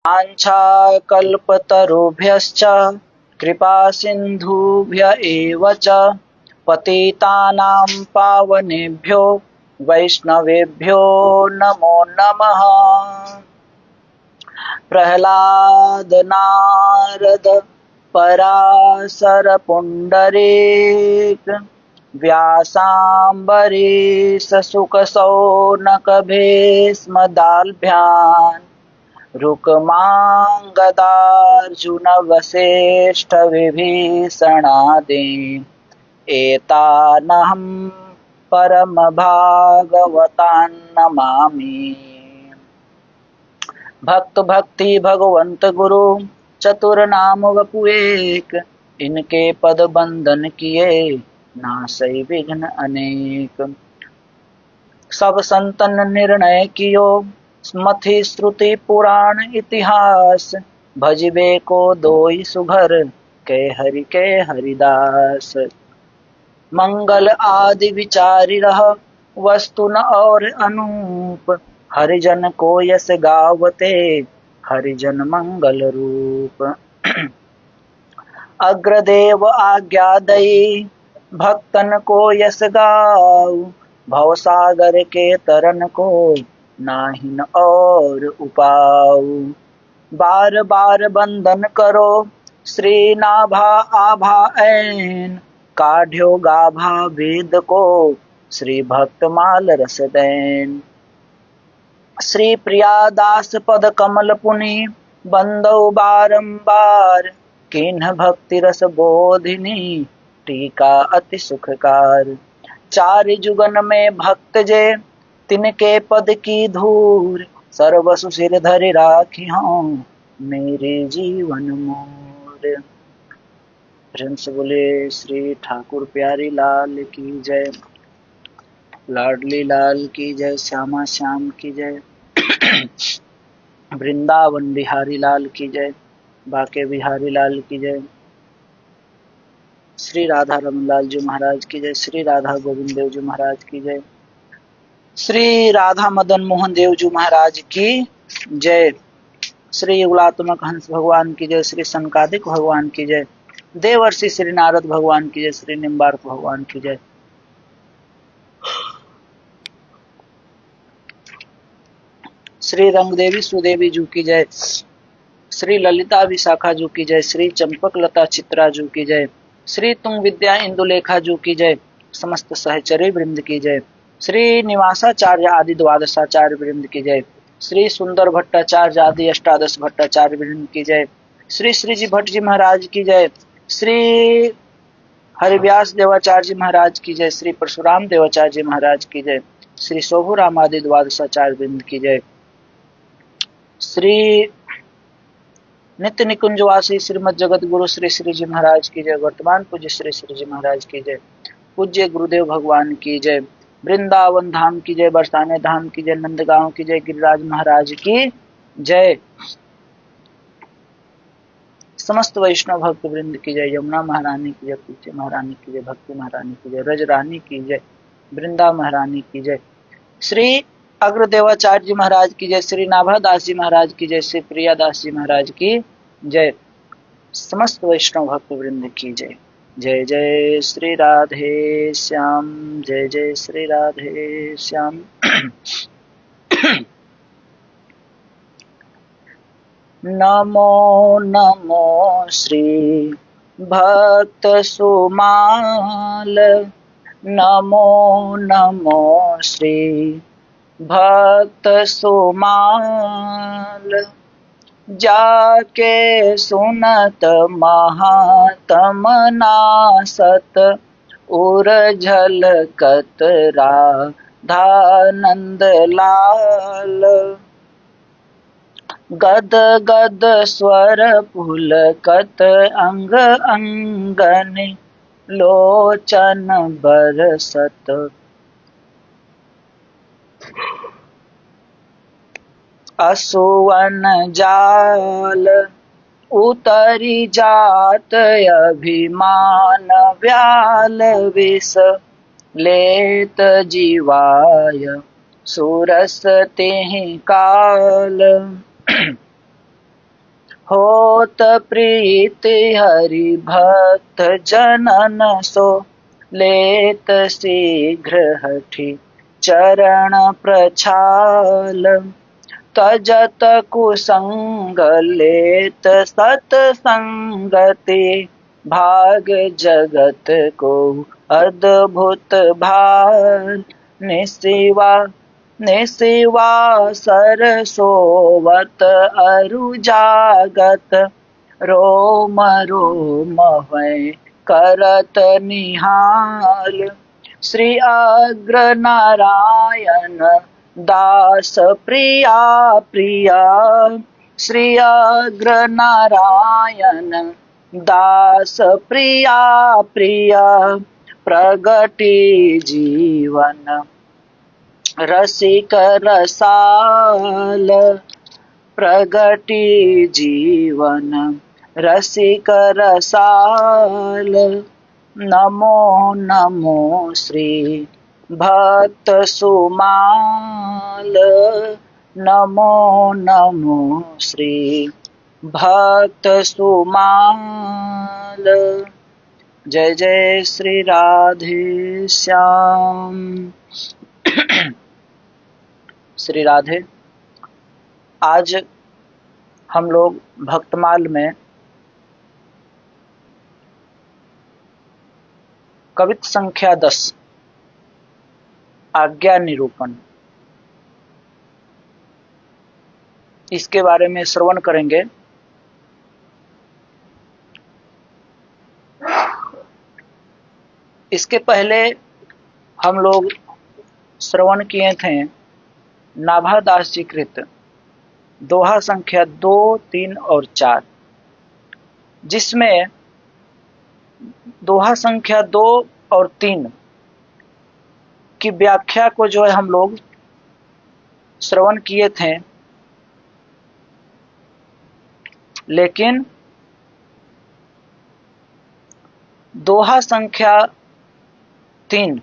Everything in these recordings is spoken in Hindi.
वाञ्छाकल्पतरुभ्यश्च कृपासिन्धुभ्य एव च पतितानां पावनेभ्यो वैष्णवेभ्यो नमो नमः। प्रह्लाद नारद पराशर पुण्डरीक व्यासाम्बरीश शुक शौनक भीष्मदाल्भ्यान् रुक्माङ्गदार्जुन वसिष्ठ विभीषणादीन् एतानहं परमभागवतान् नमामि। भक्त भक्ति भगवंत गुरु चतुर नाम वपु एक, इनके पद बंदन किए नासै विघ्न अनेक। सब संतन निर्णय कियो स्मृति श्रुति पुराण इतिहास, भजबे को दोई सुभर के हरिदास। मंगल आदि विचारि रह वस्तु न और अनूप, हरिजन को यस गावते हरिजन मंगल रूप। अग्रदेव आज्ञा दई भक्तन को यस गाऊ, भवसागर के तरन को नाहिन और उपाऊ। बार बार बंदन करो श्री नाभा आभा ऐन, काढ़्यो गाभा वेद को श्री भक्तमाल रस दैन। श्री प्रियादास पद कमल पुनि बंदौ बारंबार, किन्ह भक्ति रस बोधिनी टीका अति सुखकार। चार जुगन में भक्त जे तिनके पद की धूर, सर्वसु सिर धरि राखी हूँ मेरे जीवन मोर। प्रेम से बोले श्री ठाकुर प्यारी लाल की जय, लाडली लाल की जय, श्यामा श्याम की जय, वृंदावन बिहारी लाल की जय, बाके बिहारी लाल की जय, श्री राधा रमनलाल जी महाराज की जय, श्री राधा गोविंद देव जी महाराज की जय, श्री राधा मदन मोहन देव जी महाराज की जय, श्री युगलात्मक हंस भगवान की जय, श्री सनकादिक भगवान की जय, देवर्षि श्री नारद भगवान की जय, श्री निम्बार्क भगवान की जय। श्री रंगदेवी सुदेवी जू की जय, श्री ललिता विशाखा जू की जय, श्री चंपक लता चित्रा जू की जय, श्री तुंग विद्या इंदुलेखा जू की जय, समस्त सहचरी वृंद की जय, श्री निवासाचार्य आदि द्वादशाचार्य वृंद की जय, श्री सुंदर भट्टाचार्य आदि अष्टादश भट्टाचार्य वृंद की जय, श्री श्रीजी भट्ट जी महाराज की जय, श्री हरिव्यास देवाचार्य जी महाराज की जय, श्री परशुराम देवाचार्य जी महाराज की जय, श्री शोभुराम आदि द्वादशाचार्य वृंद की जय, श्री नित्य निकुंजवासी श्रीमद जगत गुरु श्री श्री जी महाराज की जय, वर्तमान पूज्य श्री श्री जी महाराज की जय, पूज्य गुरुदेव भगवान की जय, वृंदावन धाम की जय, बरसाने धाम की जय, नंदगांव की जय, गिरिराज महाराज की जय, समस्त वैष्णव भक्त वृंद की जय, यमुना महारानी की जय, तुलसी महारानी की जय, भक्ति महारानी की जय, रज रानी की जय, वृंदा महारानी की जय, श्री अग्रदेवाचार्य जी महाराज की जय, श्री नाभादास जी महाराज की जय, श्री प्रियादास जी महाराज की जय, समस्त वैष्णव भक्त वृंद की जय। जय जय श्री राधे श्याम, जय जय श्री राधे श्याम। नमो नमो श्री भक्त सुमाल, नमो नमो श्री भक्त सुमाल, जाके सुनत महात्म नासत उर झलकत राधानंद लाल, गद गद स्वर पुलकत अंग अंगन लोचन बरसत, असुवन जाल उतरी जात अभिमान व्याल, विष लेत जीवाय सुरस तेहि काल, होत प्रीति हरि भक्त जनन सो, लेत शीघ्र हठि चरण प्रछाल। तजत कुसंग लेत सतसंगति, भाग जगत को अद्भुत भार। निशिवा निशिवा सरसोवत अरु जागत, रोम रोम है करत निहाल। श्री अग्र नारायण दास प्रिया प्रिया, श्री अग्र नारायण दास प्रिया प्रिया। प्रगति जीवन रसिक रसाल, प्रगति जीवन रसिक रसाल। नमो नमो श्री भक्त सुमाल, नमो नमो श्री भक्त सुमाल। जय जय श्री राधे श्याम। श्री राधे। आज हम लोग भक्तमाल में कवित संख्या 10 आज्ञा निरूपण, इसके बारे में श्रवण करेंगे। इसके पहले हम लोग श्रवण किए थे नाभादास जी कृत दोहा संख्या 2, 3 और 4, जिसमें दोहा संख्या 2 और 3 की व्याख्या को जो है हम लोग श्रवण किए थे, लेकिन दोहा संख्या 3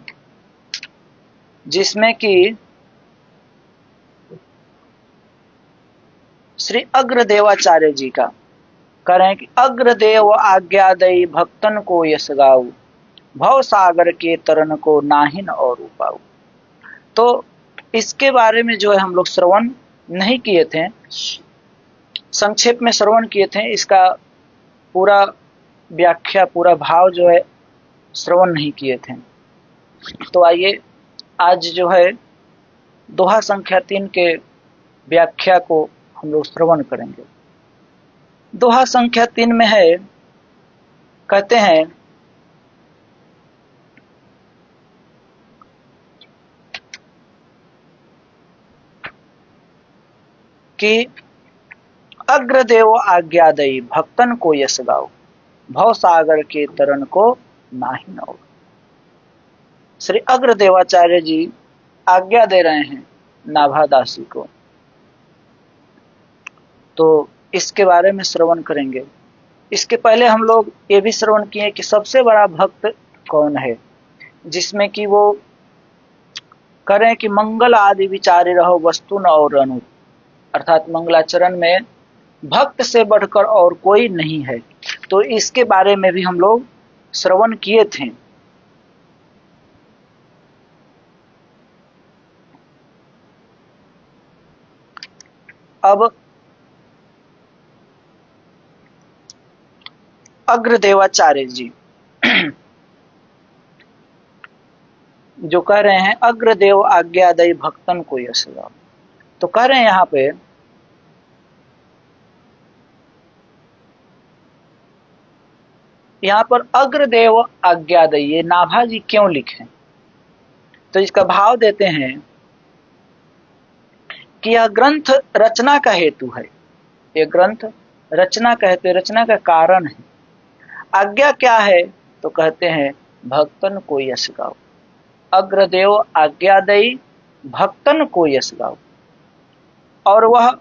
जिसमें कि श्री अग्रदेवाचार्य जी का कह रहे हैं कि अग्रदेव आज्ञा दई भक्तन को यश गाऊ, भव सागर के तरन को नाहिन और उपाऊ। तो इसके बारे में जो है हम लोग श्रवण नहीं किए थे, संक्षेप में श्रवण किए थे। इसका पूरा व्याख्या, पूरा भाव जो है श्रवण नहीं किए थे। तो आइए आज जो है दोहा संख्या 3 के व्याख्या को हम लोग श्रवण करेंगे। दोहा संख्या 3 में है, कहते हैं कि अग्रदेव आज्ञादयी भक्तन को यश गाओ, भव सागर के तरन को नाहि नौ। श्री अग्रदेवाचार्य जी आज्ञा दे रहे हैं नाभादासी को, तो इसके बारे में श्रवण करेंगे। इसके पहले हम लोग ये भी श्रवण किए कि सबसे बड़ा भक्त कौन है, जिसमें कि वो करें कि मंगल आदि विचारे रहो वस्तु न और अनु, अर्थात मंगलाचरण में भक्त से बढ़कर और कोई नहीं है। तो इसके बारे में भी हम लोग श्रवण किए थे। अब अग्रदेवाचार्य जी जो कह रहे हैं अग्रदेव आज्ञादयी भक्तन को यश गाओ, तो कह रहे हैं यहाँ पे अग्रदेव आज्ञादयी, ये नाभा जी क्यों लिखे, तो इसका भाव देते हैं कि यह ग्रंथ रचना का हेतु है। यह ग्रंथ रचना का हेतु, रचना का कारण है। आज्ञा क्या है, तो कहते हैं भक्तन को यश गाओ। अग्रदेव आज्ञादयी भक्तन को यश गाओ, और वह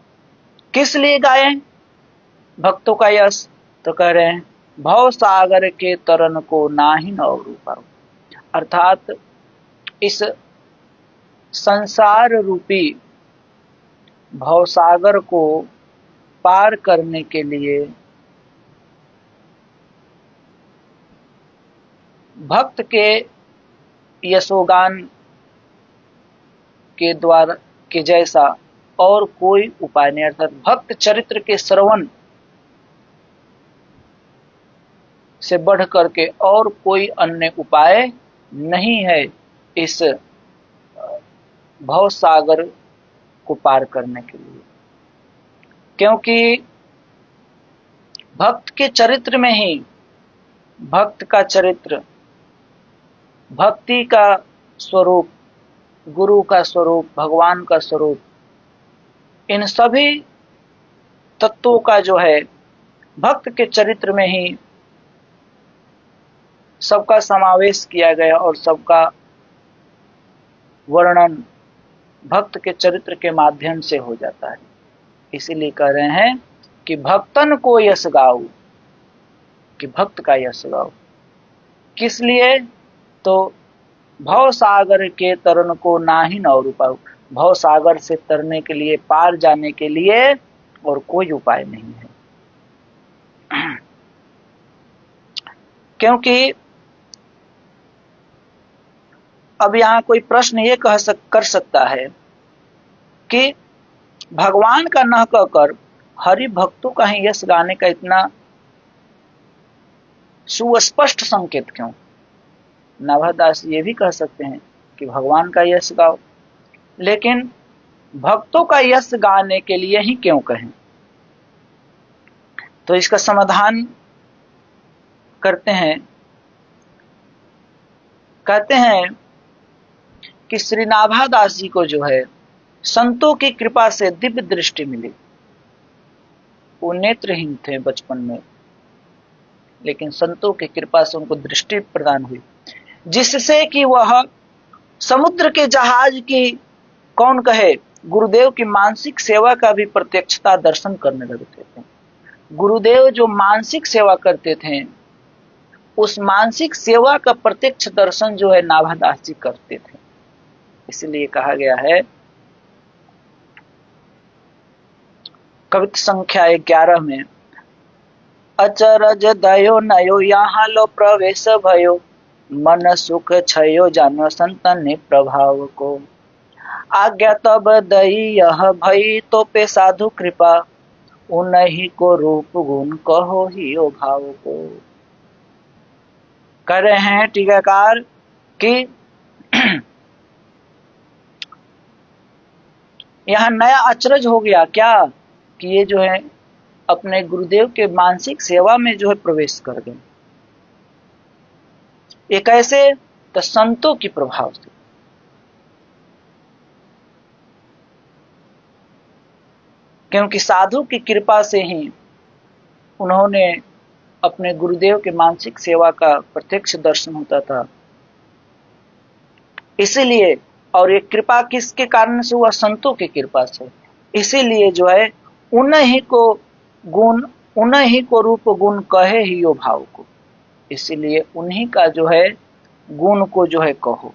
किस लिए गाएं भक्तों का यश, तो कह रहे हैं भव सागर के तरन को नाहिन और उपाऊ, अर्थात इस संसार रूपी भवसागर को पार करने के लिए भक्त के यशोगान के द्वारा के जैसा और कोई उपाय नहीं, अर्थात भक्त चरित्र के श्रवण से बढ़ करके और कोई अन्य उपाय नहीं है इस भव सागर को पार करने के लिए। क्योंकि भक्त के चरित्र में ही भक्त का चरित्र, भक्ति का स्वरूप, गुरु का स्वरूप, भगवान का स्वरूप, इन सभी तत्वों का जो है भक्त के चरित्र में ही सबका समावेश किया गया और सबका वर्णन भक्त के चरित्र के माध्यम से हो जाता है। इसीलिए कह रहे हैं कि भक्तन को यश गाओ, कि भक्त का यश गाओ। किस लिए? तो भव सागर के तरन को नाही न और उपाय, भव सागर से तरने के लिए, पार जाने के लिए और कोई उपाय नहीं है। क्योंकि अब यहां कोई प्रश्न ये कर सकता है कि भगवान का न कहकर हरि भक्तों का ही यश गाने का इतना सुस्पष्ट संकेत क्यों? नाभादास ये भी कह सकते हैं कि भगवान का यश गाओ, लेकिन भक्तों का यश गाने के लिए ही क्यों कहें? तो इसका समाधान करते हैं, कहते हैं कि श्री नाभादास जी को जो है संतों की कृपा से दिव्य दृष्टि मिली। वो नेत्रहीन थे बचपन में, लेकिन संतों की कृपा से उनको दृष्टि प्रदान हुई, जिससे कि वह समुद्र के जहाज की, कौन कहे, गुरुदेव की मानसिक सेवा का भी प्रत्यक्षता दर्शन करने लगते थे। गुरुदेव जो मानसिक सेवा करते थे, उस मानसिक सेवा का प्रत्यक्ष दर्शन जो है नाभादास जी करते थे। इसलिए कहा गया है कविता संख्या 11 में, अचरज दयो नयो यहाँ लो प्रवेश भयो, मन सुख छयो जानो संतन प्रभाव को, आज्ञा तब दई यह भई तो पे साधु कृपा, उन्हीं को रूप गुण कहो ही ओ भाव को। कह रहे हैं टीकाकार कि यहां नया अचरज हो गया क्या, कि ये जो है अपने गुरुदेव के मानसिक सेवा में जो है प्रवेश कर गए। ये कैसे? तो संतों की प्रभाव से। क्योंकि साधु की कृपा से ही उन्होंने अपने गुरुदेव के मानसिक सेवा का प्रत्यक्ष दर्शन होता था। इसीलिए, और ये कृपा किसके कारण से हुआ? संतों की कृपा से। इसीलिए जो है उन्हीं को गुण, उन्हीं को रूप गुण कहे ही यो भाव को, इसीलिए उन्हीं का जो है गुण को जो है कहो।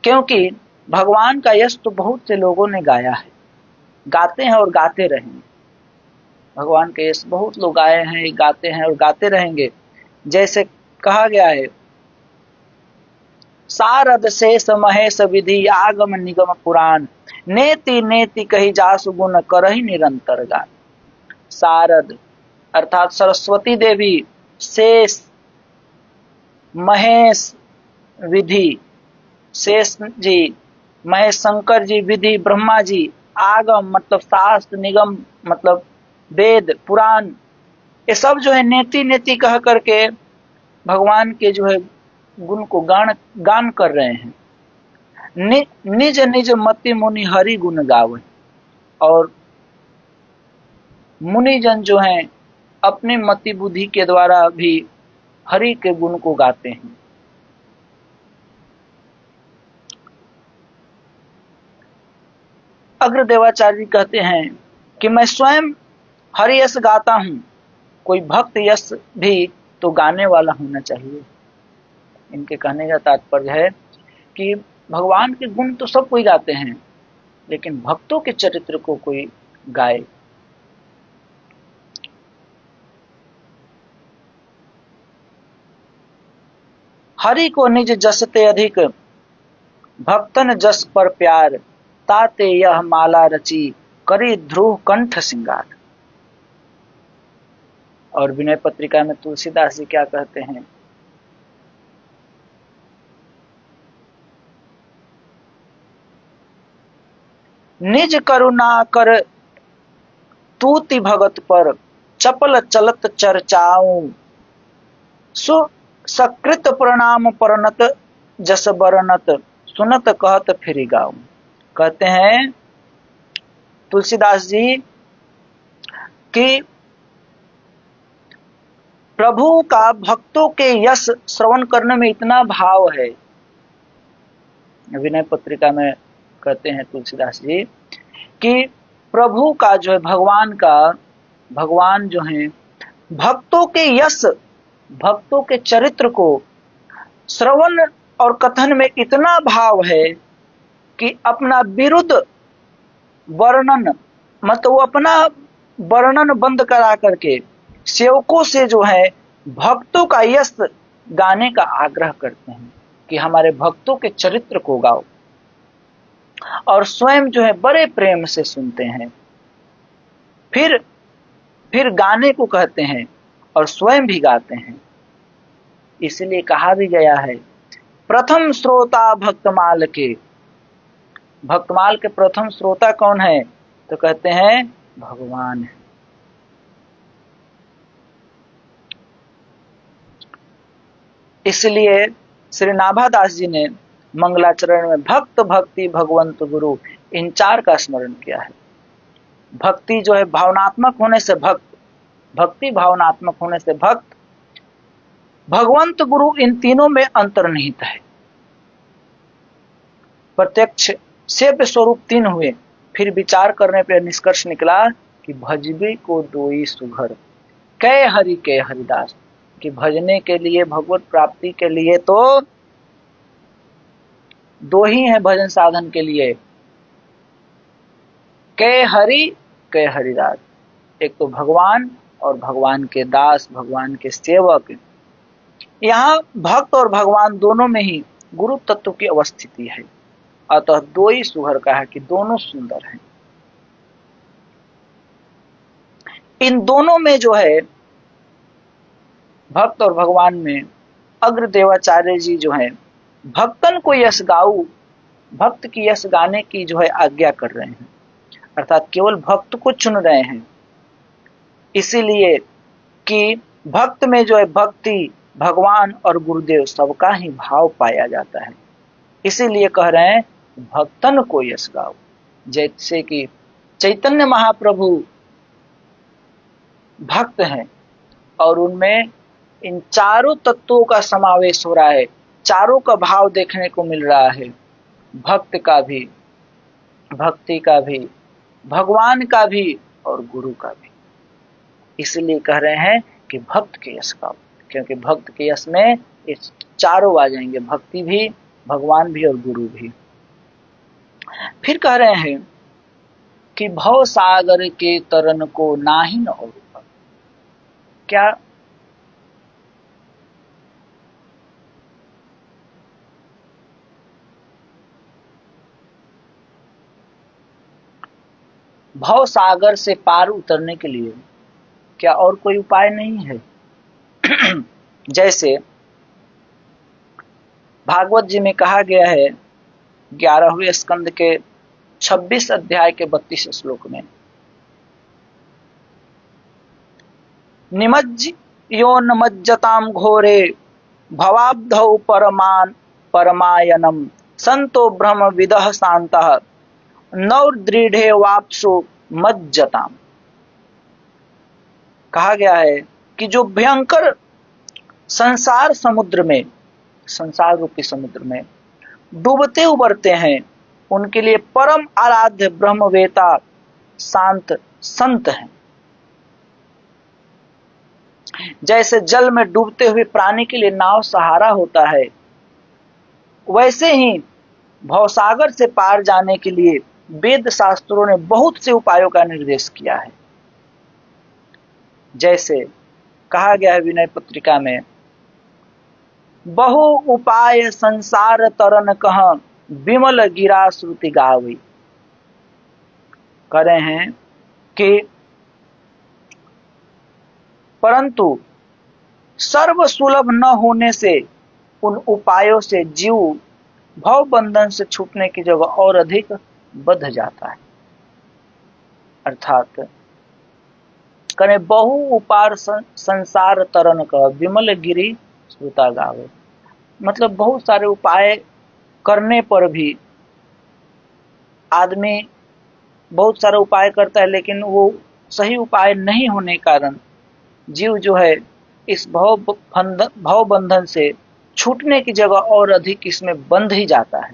क्योंकि भगवान का यश तो बहुत से लोगों ने गाया है, गाते हैं और गाते रहेंगे। भगवान के यश बहुत लोग गाए हैं, गाते हैं और गाते रहेंगे। जैसे कहा गया है, सारद शेष महेश विधि आगम निगम पुराण, नेति नेति कही जासु गुण करहि निरंतर गान। सारद अर्थात सरस्वती देवी, शेष, महेश, विधि, शेष जी, महेश शंकर जी, विधि ब्रह्मा जी, आगम मतलब शास्त्र, निगम मतलब वेद पुराण, ये सब जो है नेति नेति कह करके भगवान के जो है गुण को गान कर रहे हैं। निज निज मति मुनि हरि गुण गावे, और मुनिजन जो हैं अपनी मति बुद्धि के द्वारा भी हरि के गुण को गाते हैं। अग्रदेवाचार्य जी कहते हैं कि मैं स्वयं हरि यश गाता हूं, कोई भक्त यश भी तो गाने वाला होना चाहिए। इनके कहने का तात्पर्य है कि भगवान के गुण तो सब कोई गाते हैं, लेकिन भक्तों के चरित्र को कोई गाए। हरि को निज जस ते अधिक, भक्तन जस पर प्यार, ताते यह माला रची, करी ध्रुव कंठ सिंगार। और विनय पत्रिका में तुलसीदास जी क्या कहते हैं? निज करुणा कर तूति भगत पर, चपल चलत चर्चाऊं, सु सकृत प्रणाम परनत, जस बरनत, सुनत कहत फिर गाऊं। कहते हैं तुलसीदास जी कि प्रभु का भक्तों के यश श्रवण करने में इतना भाव है। विनय पत्रिका में कहते हैं तुलसीदास जी कि प्रभु का जो है, भगवान जो है भक्तों के यश, भक्तों के चरित्र को श्रवण और कथन में इतना भाव है कि अपना विरुद्ध वर्णन, मतलब वो अपना वर्णन बंद करा करके सेवकों से जो है भक्तों का यश गाने का आग्रह करते हैं कि हमारे भक्तों के चरित्र को गाओ, और स्वयं जो है बड़े प्रेम से सुनते हैं। फिर गाने को कहते हैं और स्वयं भी गाते हैं। इसलिए कहा भी गया है, प्रथम श्रोता भक्तमाल के। भक्तमाल के प्रथम श्रोता कौन है? तो कहते हैं भगवान है। इसलिए श्री नाभादास जी ने मंगलाचरण में भक्त भक्ति भगवंत गुरु, इन चार का स्मरण किया है। भक्ति जो है भावनात्मक होने से भक्त, भक्ति भावनात्मक होने से भक्त, भगवंत गुरु, इन तीनों में अंतर्निहित है। प्रत्यक्ष सेव्य स्वरूप तीन हुए। फिर विचार करने पर निष्कर्ष निकला कि भजबे को दोई सुघर, कै हरि कै हरिदास, कि भजने के लिए, भगवत प्राप्ति के लिए तो दो ही हैं भजन साधन के लिए, कै हरि कै हरिदास। एक तो भगवान और भगवान के दास, भगवान के सेवक। यहाँ भक्त और भगवान दोनों में ही गुरु तत्व की अवस्थिति है। अतः दो ही सुघर का है कि दोनों सुंदर हैं। इन दोनों में जो है, भक्त और भगवान में अग्रदेवाचार्य जी जो है भक्तन को यश गाऊ, भक्त की यश गाने की जो है आज्ञा कर रहे हैं, अर्थात केवल भक्त को चुन रहे हैं। इसीलिए कि भक्त में जो है भक्ति, भगवान और गुरुदेव सबका ही भाव पाया जाता है। इसीलिए कह रहे हैं भक्तन को यश गाओ। जैसे कि चैतन्य महाप्रभु भक्त हैं और उनमें इन चारों तत्वों का समावेश हो रहा है, चारों का भाव देखने को मिल रहा है, भक्त का भी, भक्ति का भी, भगवान का भी और गुरु का भी। इसलिए कह रहे हैं कि भक्त के यश गाओ, क्योंकि भक्त के यश में ये चारों आ जाएंगे, भक्ति भी, भगवान भी और गुरु भी। फिर कह रहे हैं कि भव सागर के तरन को नाही न और ऊपर। क्या भव सागर से पार उतरने के लिए क्या और कोई उपाय नहीं है? जैसे भागवत जी में कहा गया है 11वें स्कंद के 26 अध्याय के 32 श्लोक में, निमज्जयो नमज्जताम घोरे भवाब्धौ परमायनम संतो ब्रह्म विदः शांतः नवदृढ़े वापसो मज्जताम। कहा गया है कि जो भयंकर संसार समुद्र में, संसार रूपी समुद्र में डूबते उबरते हैं, उनके लिए परम आराध्य ब्रह्मवेता शांत संत हैं। जैसे जल में डूबते हुए प्राणी के लिए नाव सहारा होता है, वैसे ही भवसागर से पार जाने के लिए वेद शास्त्रों ने बहुत से उपायों का निर्देश किया है। जैसे कहा गया है विनय पत्रिका में, बहु उपाय संसार तरन कह विमल गिरा श्रुति गावी। कह रहे हैं कि परंतु सर्व सुलभ न होने से उन उपायों से जीव भव बंधन से छूटने की जगह और अधिक बंध जाता है। अर्थात कने बहु उपार संसार तरन का विमल गिरी श्रुता गावे, मतलब बहुत सारे उपाय करने पर भी आदमी बहुत सारे उपाय करता है, लेकिन वो सही उपाय नहीं होने के कारण जीव जो है इस भव बंधन से छूटने की जगह और अधिक इसमें बंध ही जाता है,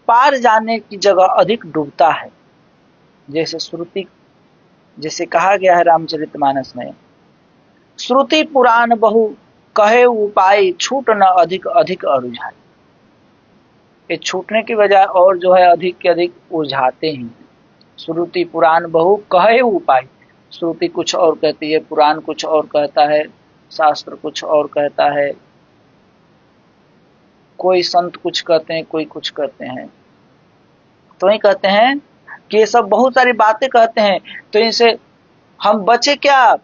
पार जाने की जगह अधिक डूबता है। जैसे कहा गया है रामचरितमानस में, श्रुति पुराण बहु कहे उपाय छूट न अधिक अधिक अरुझाए। ये छूटने की बजाय और जो है अधिक के अधिक उलझाते ही। श्रुति पुराण बहु कहे उपाय, श्रुति कुछ और कहती है, पुराण कुछ और कहता है, शास्त्र कुछ और कहता है, कोई संत कुछ कहते हैं, कोई कुछ कहते हैं। तो ही कहते हैं कि ये सब बहुत सारी बातें कहते हैं, तो इनसे हम बचे क्या,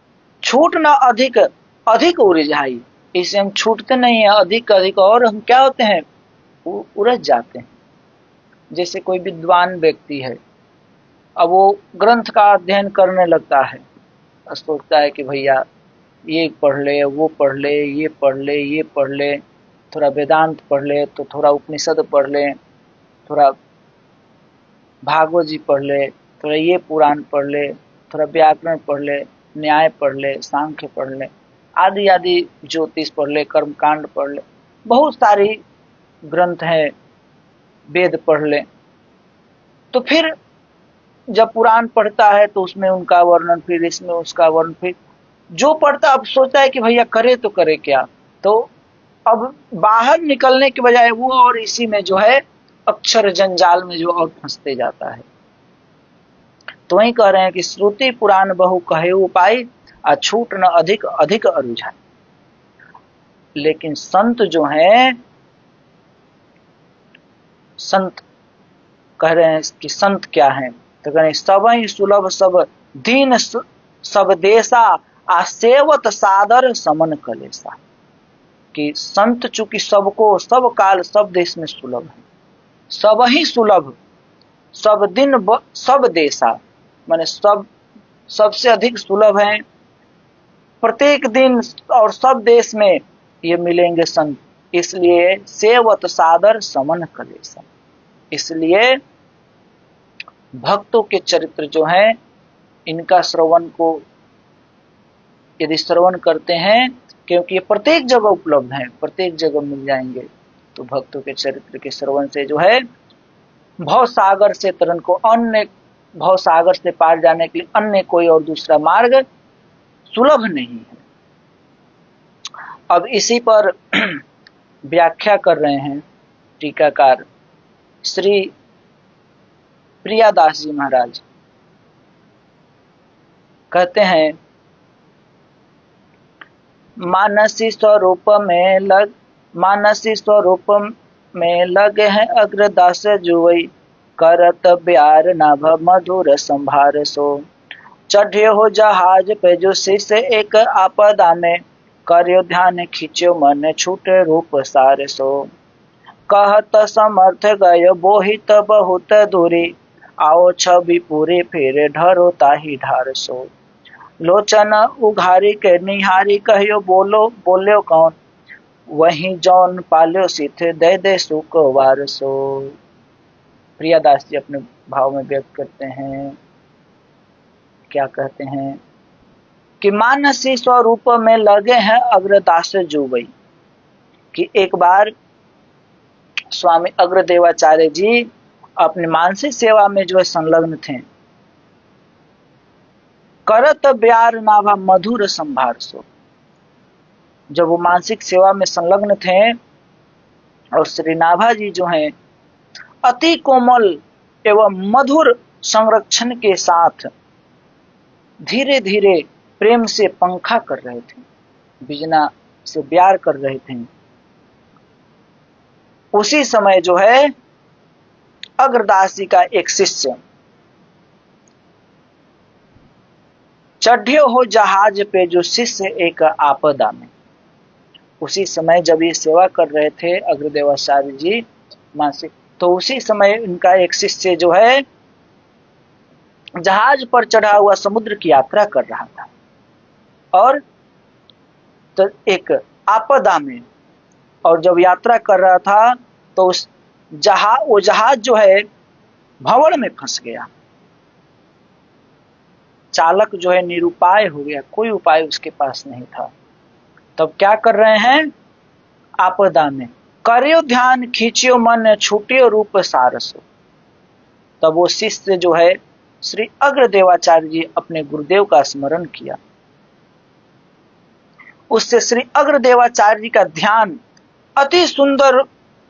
छूट ना अधिक अधिक उलझाई। इससे हम छूटते नहीं है अधिक अधिक, और हम क्या होते हैं, उलझ जाते हैं। जैसे कोई विद्वान व्यक्ति है, अब वो ग्रंथ का अध्ययन करने लगता है, सोचता है कि भैया ये पढ़ ले, वो पढ़ ले, ये पढ़ ले, ये पढ़ ले, थोड़ा वेदांत पढ़ ले, तो थोड़ा उपनिषद पढ़ ले, थोड़ा भागवत जी पढ़ ले, थोड़ा ये पुराण पढ़ ले, थोड़ा व्याकरण पढ़ ले, न्याय पढ़ ले, सांख्य पढ़ ले, आदि आदि, ज्योतिष पढ़ ले, कर्मकांड पढ़ ले, बहुत सारी ग्रंथ हैं, वेद पढ़ ले। तो फिर जब पुराण पढ़ता है तो उसमें उनका वर्णन, फिर इसमें उसका वर्णन, फिर जो पढ़ता अब सोचता है कि भैया करे तो करे क्या। तो अब बाहर निकलने के बजाय वो और इसी में जो है अक्षर जंजाल में जो और फंसते जाता है। तो वही कह रहे हैं कि श्रुति पुराण बहु कहे उपाय अछूट न अधिक अधिक अरुझाए। लेकिन संत जो हैं, संत कह रहे हैं कि संत क्या है, तो कह रहे हैं सब ही सुलभ सब दीन सब देशा आसेवत सादर समन कलेसा। कि संत चूंकि सबको सब काल सब देश में सुलभ है, सब ही सुलभ, सब दिन सब देशा, माने सब सबसे अधिक सुलभ हैं, प्रत्येक दिन और सब देश में ये मिलेंगे संत। इसलिए सेवत सादर समन कलेसा, इसलिए भक्तों के चरित्र जो हैं इनका श्रवण को यदि श्रवण करते हैं, क्योंकि ये प्रत्येक जगह उपलब्ध हैं, प्रत्येक जगह मिल जाएंगे, तो भक्तों के चरित्र के श्रवण से जो है भव सागर से तरन को, अन्य भव सागर से पार जाने के लिए अन्य कोई और दूसरा मार्ग सुलभ नहीं है। अब इसी पर व्याख्या कर रहे हैं टीकाकार श्री प्रियादास जी महाराज। कहते हैं, मानसी स्वरूप में लगे हैं अग्रदास जुवई, करत ब्यार नाभ मधुर संभार सो। चढ़े हो जहाज पे जो शिष्य एक आपदा में, कर्यो ध्यान खींचो मन छूटे रूप सार सो। कहत समर्थ गय बोहित बहुत दूरी, आओ छवि पूरी फिर ढरो ताही ढार सो। लोचन उघारी के निहारी कहियो बोलो कौन, वहीं जौन पाल्यो सिथ दे दे सुख वार सो। प्रियादास जी अपने भाव में व्यक्त करते हैं, क्या कहते हैं कि मानसी स्वरूप में लगे हैं अग्रदास जुवई। कि एक बार स्वामी अग्रदेवाचार्य जी अपनी मानसिक सेवा में जो है संलग्न थे। करत ब्यार नाभा मधुर संभार सो, जब वो मानसिक सेवा में संलग्न थे और श्री नाभा जी जो हैं अति कोमल एवं मधुर संरक्षण के साथ धीरे धीरे प्रेम से पंखा कर रहे थे, बिजना से प्यार कर रहे थे। उसी समय जो है अग्रदास जी का एक शिष्य, चढ़े हो जहाज पे जो शिष्य एक आपदा में, उसी समय जब ये सेवा कर रहे थे अग्रदेवाचार्य जी मानसिक, तो उसी समय उनका एक शिष्य जो है जहाज पर चढ़ा हुआ समुद्र की यात्रा कर रहा था, और तो एक आपदा में, और जब यात्रा कर रहा था तो उस वो जहाज जो है भंवर में फंस गया। चालक जो है निरुपाय हो गया, कोई उपाय उसके पास नहीं था। तब क्या कर रहे हैं, आपदा में करियो ध्यान खींचियो मन छूटियो रूप सारसो। तब वो शिष्य जो है श्री अग्रदेवाचार्य जी अपने गुरुदेव का स्मरण किया, उससे श्री अग्रदेवाचार्य जी का ध्यान अति सुंदर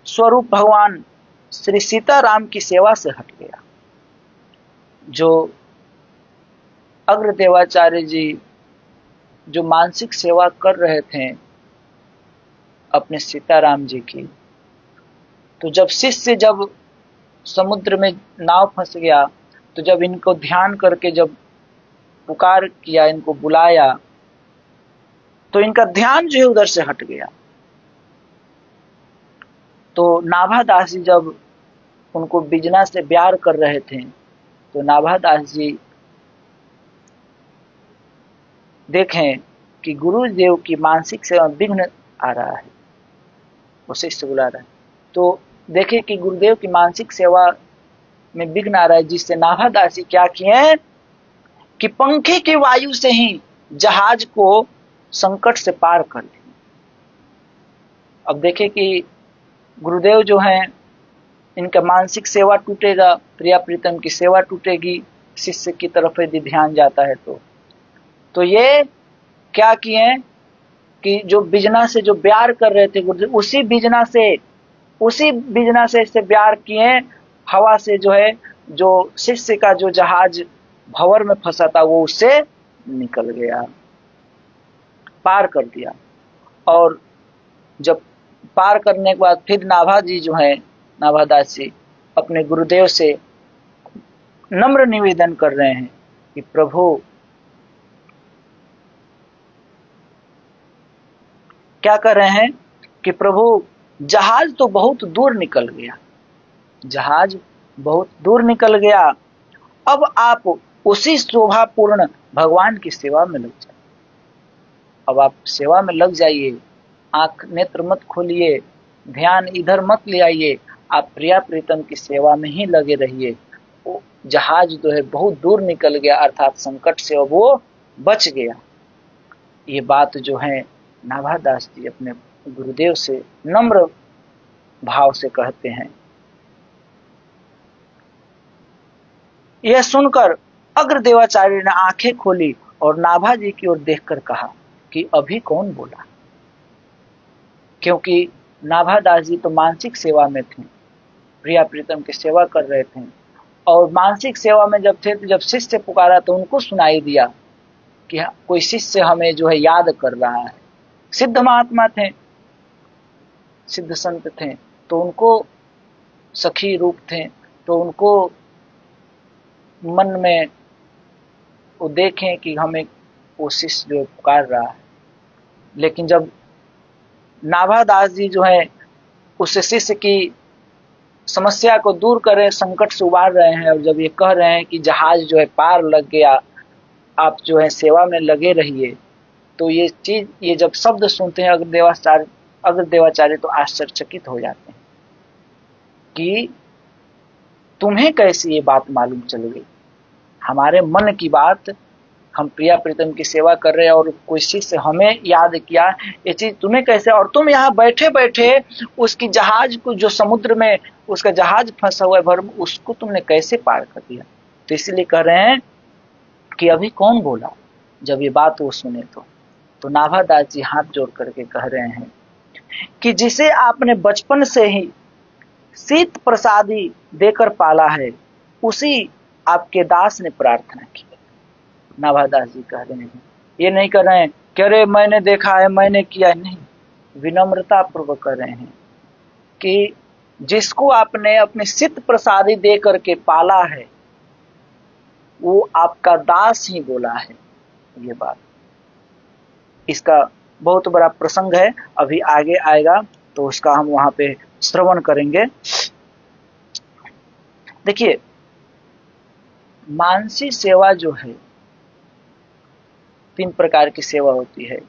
स्वरूप भगवान श्री सीताराम की सेवा से हट गया। जो अग्रदेवाचार्य जी जो मानसिक सेवा कर रहे थे अपने सीताराम जी की, तो जब शिष्य जब समुद्र में नाव फंस गया, तो जब इनको ध्यान करके जब पुकार किया, इनको बुलाया, तो इनका ध्यान जो है उधर से हट गया। तो नाभादास जी जब उनको बिजना से प्यार कर रहे थे, तो नाभादास जी देखें कि गुरुदेव की मानसिक सेवा में विघ्न आ रहा है, वो शिष्य बुला रहा है, तो देखे कि गुरुदेव की मानसिक सेवा में विघ्न आ रहा है, जिससे नाभादास जी क्या किए कि पंखे की वायु से ही जहाज को संकट से पार कर दिए। अब देखे कि गुरुदेव जो हैं, इनका मानसिक सेवा टूटेगा, प्रिया प्रीतम की सेवा टूटेगी, शिष्य की तरफ यदि ध्यान जाता है तो ये क्या किए कि जो बिजना से जो प्यार कर रहे थे गुरुदेव, उसी बिजना से इससे प्यार किए, हवा से जो है जो शिष्य का जो जहाज भंवर में फंसा था वो उससे निकल गया, पार कर दिया। और जब पार करने के बाद फिर नाभा जी जो है, नाभादास जी अपने गुरुदेव से नम्र निवेदन कर रहे हैं कि प्रभु, क्या कर रहे हैं कि प्रभु जहाज तो बहुत दूर निकल गया, जहाज बहुत दूर निकल गया, अब आप उसी शोभापूर्ण भगवान की सेवा में लग जाइए। अब आप सेवा में लग जाइए, आंख नेत्र मत खोलिए, ध्यान इधर मत ले आइए, आप प्रिया प्रीतम की सेवा में ही लगे रहिए। वो जहाज जो है बहुत दूर निकल गया, अर्थात संकट से वो बच गया। ये बात जो है नाभादास जी अपने गुरुदेव से नम्र भाव से कहते हैं। यह सुनकर अग्रदेवाचार्य ने आंखें खोली और नाभा जी की ओर देखकर कहा कि अभी कौन बोला, क्योंकि नाभादास जी तो मानसिक सेवा में थे, प्रिया प्रीतम की सेवा कर रहे थे, और मानसिक सेवा में जब थे तो जब शिष्य पुकारा तो उनको सुनाई दिया कि कोई शिष्य हमें जो है याद कर रहा है। सिद्ध महात्मा थे, सिद्ध संत थे, तो उनको सखी रूप थे, तो उनको मन में वो देखें कि हमें वो शिष्य जो पुकार रहा है। लेकिन जब नाभादास जी जो है उस शिष्य की समस्या को दूर करें, संकट से उबार रहे हैं, और जब ये कह रहे हैं कि जहाज जो है पार लग गया, आप जो है सेवा में लगे रहिए, तो ये चीज, ये जब शब्द सुनते हैं अग्रदेवाचार्य तो आश्चर्यचकित हो जाते हैं कि तुम्हें कैसी ये बात मालूम चल गई, हमारे मन की बात, हम प्रिया प्रीतम की सेवा कर रहे हैं और कोई शिष्य हमें याद किया, ये चीज तुम्हें कैसे, और तुम यहाँ बैठे बैठे उसकी जहाज को, जो समुद्र में उसका जहाज फंसा हुआ है भर, उसको तुमने कैसे पार कर दिया। तो इसलिए कह रहे हैं कि अभी कौन बोला। जब ये बात वो सुने तो नाभादास जी हाथ जोड़ करके कह रहे हैं कि जिसे आपने बचपन से ही शीत प्रसादी देकर पाला है, उसी आपके दास ने प्रार्थना की। नाभादास जी कह रहे हैं, ये नहीं कर रहे हैं कि अरे मैंने देखा है, मैंने किया है, नहीं, विनम्रता पूर्वक कर रहे हैं कि जिसको आपने अपने सिद्ध प्रसादी दे करके पाला है, वो आपका दास ही बोला है ये बात। इसका बहुत बड़ा प्रसंग है, अभी आगे आएगा तो उसका हम वहां पे श्रवण करेंगे। देखिए, मानसी सेवा जो है, 3 प्रकार की सेवा होती है।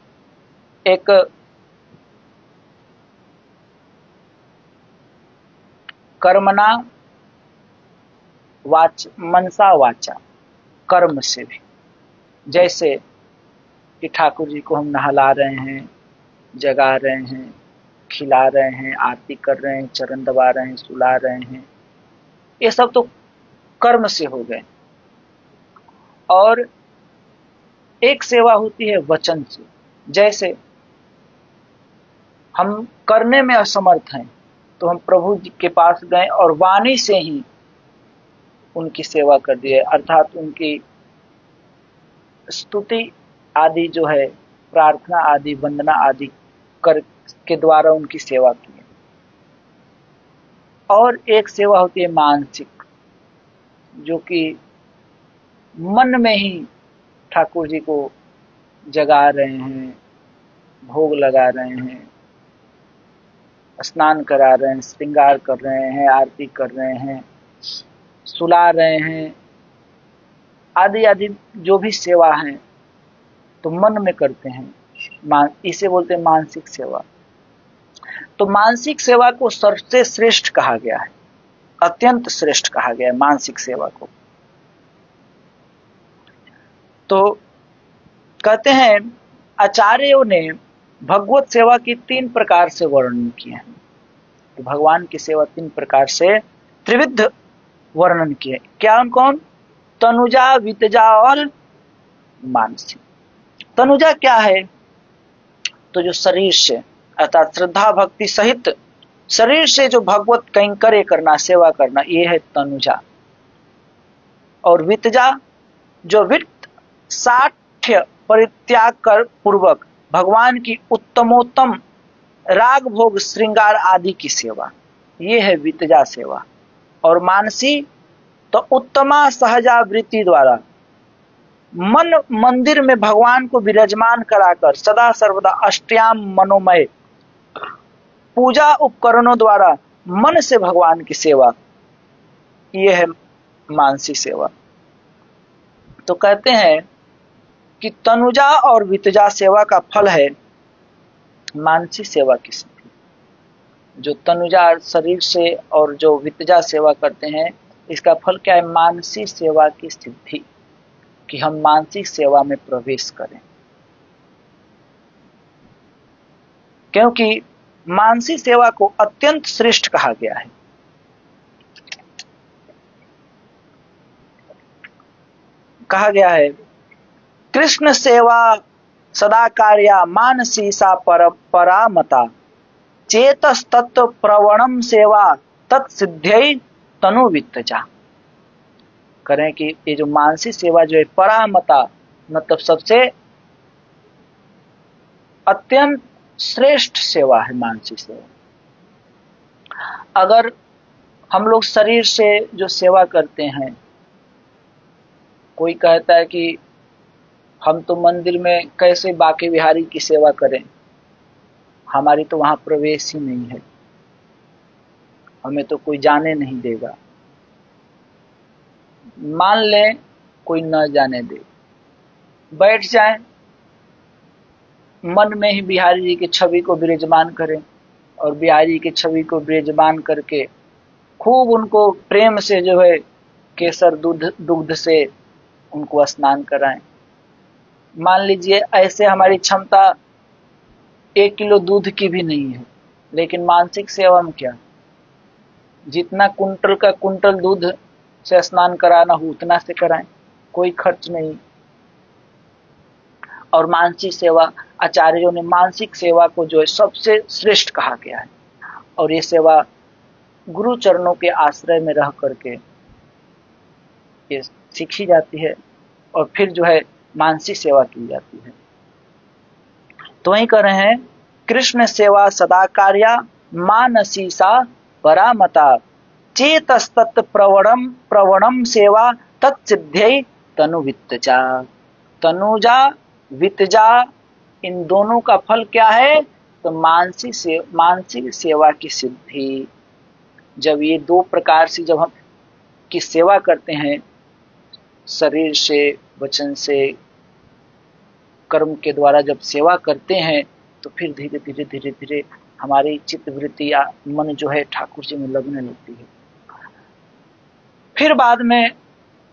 एक कर्मणा मनसा वाचा, कर्म से भी, जैसे कि ठाकुर जी को हम नहला रहे हैं, जगा रहे हैं, खिला रहे हैं, आरती कर रहे हैं, चरण दबा रहे हैं, सुला रहे हैं, ये सब तो कर्म से हो गए। और एक सेवा होती है वचन से, जैसे हम करने में असमर्थ हैं तो हम प्रभु जी के पास गए और वाणी से ही उनकी सेवा कर दी है, अर्थात उनकी स्तुति आदि जो है, प्रार्थना आदि, वंदना आदि कर के द्वारा उनकी सेवा की है। और एक सेवा होती है मानसिक, जो कि मन में ही ठाकुर जी को जगा रहे हैं, भोग लगा रहे हैं, स्नान करा रहे हैं, श्रृंगार कर रहे हैं, आरती कर रहे हैं, सुला रहे हैं, आदि आदि जो भी सेवा है तो मन में करते हैं, इसे बोलते हैं मानसिक सेवा। तो मानसिक सेवा को सबसे श्रेष्ठ कहा गया है, अत्यंत श्रेष्ठ कहा गया है मानसिक सेवा को। तो कहते हैं आचार्यों ने भगवत सेवा की 3 प्रकार से वर्णन किए हैं। तो भगवान की सेवा 3 प्रकार से त्रिविध वर्णन किए। क्या कौन? तनुजा, वितजा और मानसिक। तनुजा क्या है? तो जो शरीर से, अर्थात श्रद्धा भक्ति सहित शरीर से जो भगवत कैंकर्य करना, सेवा करना, ये है तनुजा। और वितजा, जो वित्त साठ्य परित्याग कर पूर्वक भगवान की उत्तमोत्तम राग भोग श्रृंगार आदि की सेवा, ये है वितजा सेवा। और मानसी तो उत्तमा सहजावृत्ति द्वारा मन मंदिर में भगवान को विराजमान कराकर सदा सर्वदा अष्टयाम मनोमय पूजा उपकरणों द्वारा मन से भगवान की सेवा, ये है मानसी सेवा। तो कहते हैं कि तनुजा और वितजा सेवा का फल है मानसी सेवा की सिद्धि। जो तनुजा शरीर से और जो वितजा सेवा करते हैं, इसका फल क्या है? मानसी सेवा की सिद्धि, कि हम मानसिक सेवा में प्रवेश करें। क्योंकि मानसी सेवा को अत्यंत श्रेष्ठ कहा गया है। कहा गया है कृष्ण सेवा सदा कार्या मानसी सा परामता चेतस्तत्व प्रवणम सेवा तत्सिद्ध्यै तनु वित्तजा। करें कि ये जो मानसी सेवा जो है परामता, मतलब सबसे अत्यंत श्रेष्ठ सेवा है मानसी सेवा। अगर हम लोग शरीर से जो सेवा करते हैं, कोई कहता है कि हम तो मंदिर में कैसे बांके बिहारी की सेवा करें, हमारी तो वहां प्रवेश ही नहीं है, हमें तो कोई जाने नहीं देगा। मान लें कोई न जाने दे, बैठ जाएं, मन में ही बिहारी जी की छवि को विराजमान करें और बिहारी जी की छवि को विराजमान करके खूब उनको प्रेम से जो है केसर दुग्ध से उनको स्नान कराएं। मान लीजिए ऐसे हमारी क्षमता 1 किलो दूध की भी नहीं है, लेकिन मानसिक सेवा में क्या, जितना कुंटल का कुंटल दूध से स्नान कराना हो उतना से कराएं, कोई खर्च नहीं। और मानसिक सेवा, आचार्यों ने मानसिक सेवा को जो है सबसे श्रेष्ठ कहा गया है। और ये सेवा गुरु चरणों के आश्रय में रह करके ये सीखी जाती है और फिर जो है मानसिक सेवा की जाती है। तो वही कह रहे हैं, कृष्ण सेवा सदा कार्या मानसी सा परामता चेतस्तत् प्रवणम प्रवणम सेवा तत्सिद्ध्यै तनुवित्तजा। तनुजा वित्तजा, इन दोनों का फल क्या है? तो मानसिक सेवा की सिद्धि। जब ये दो प्रकार से जब हम की सेवा करते हैं, शरीर से, वचन से, कर्म के द्वारा जब सेवा करते हैं, तो फिर धीरे धीरे धीरे धीरे हमारी चित्त वृत्ति या मन जो है ठाकुर जी में लगने लगती है। फिर बाद में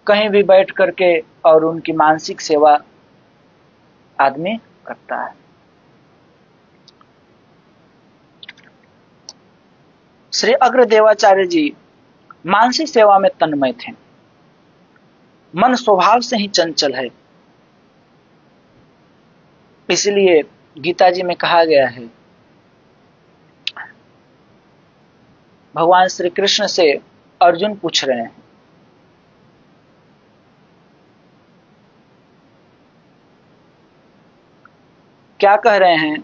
कहीं भी बैठ करके और उनकी मानसिक सेवा आदमी करता है। श्री अग्रदेवाचार्य जी मानसिक सेवा में तन्मय थे। मन स्वभाव से ही चंचल है, इसलिए गीता जी में कहा गया है, भगवान श्री कृष्ण से अर्जुन पूछ रहे हैं, क्या कह रहे हैं?